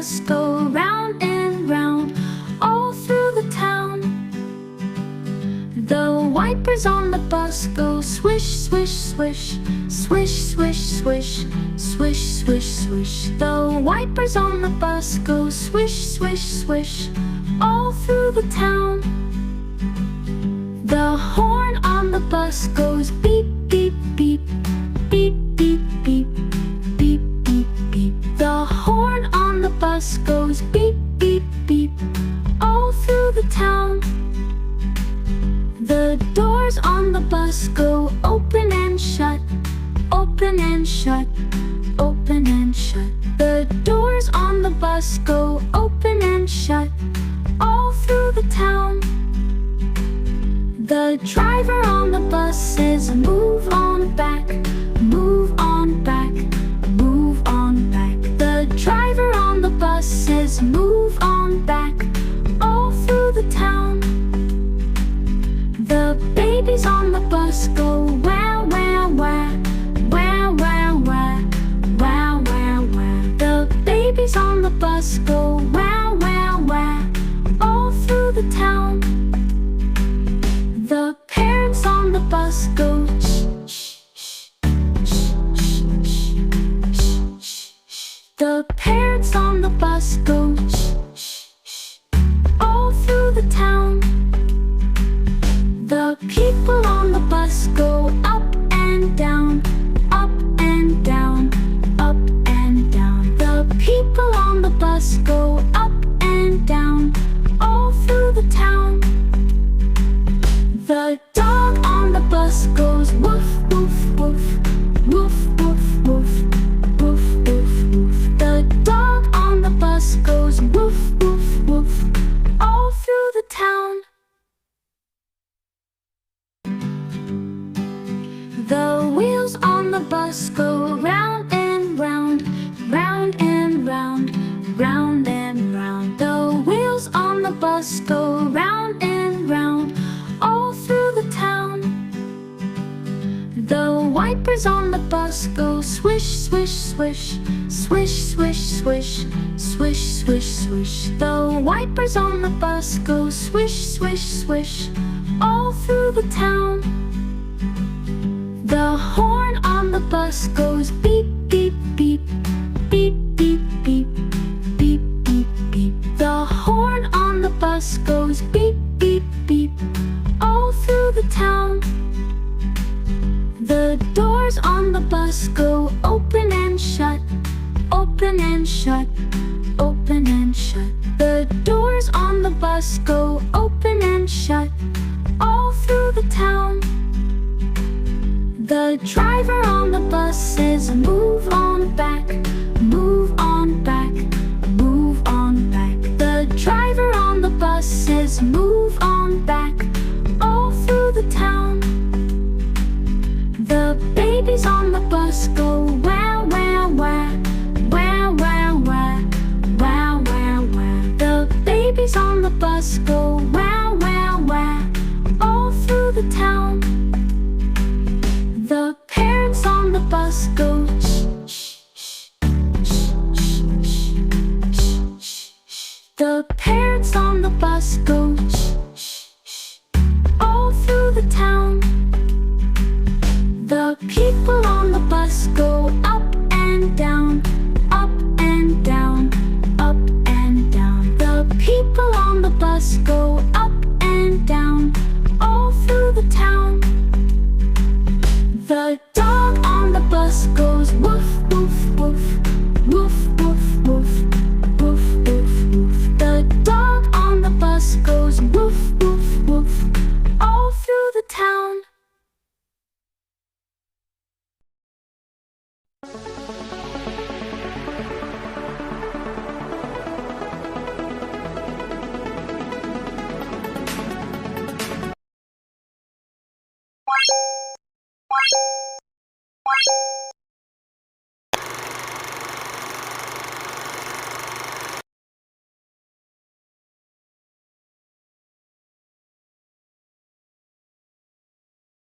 bus go round and round, all through the town. The wipers on the bus go swish, swish, swish, swish, swish, swish, swish, swish, swish. The wipers on the bus go swish, swish, swish, all through the town. The horn on the bus goes beep, beep, beep, beep, beep, beep, beep, beep, beep. The horn on the bus goes beep, beep, beep, all through the town. The doors on the bus go open and shut, open and shut, open and shut. The doors on the bus go open and shut, all through the town. The driver on the bus says, move on back, move on back, move on back. The driver on the bus says, move on back, all through the town. The babies on the bus go wow, wow, wow, wow, wow, wow, wow, wow, wow. The babies on the bus go wow, wow, wow, all through the town. The parents on the bus go shh, shh, shh, shh, shh, shh, shh. The parents on the bus go shh, shh, shh, all through the town. The people on the bus go up and down, up and down, up and down. The people on the bus go up and down, all through the town. The dog on the bus goes woof, woof, woof, woof, woof, woof, woof, woof, woof. The dog on the bus goes woof, woof, woof, all through the town. The wheels on the bus go round and round, round and round, round and round. The wheels on the bus go round and round, all through the town. The wipers on the bus go swish, swish, swish, swish, swish, swish, swish, swish, swish. The wipers on the bus go swish, swish, swish, all through the town. The horn on the bus goes beep, beep, beep, beep, beep, beep, beep, beep, beep. The horn on the bus goes beep, beep, beep, all through the town. The doors on the bus go open and shut, open and shut, open and shut. The doors on the bus go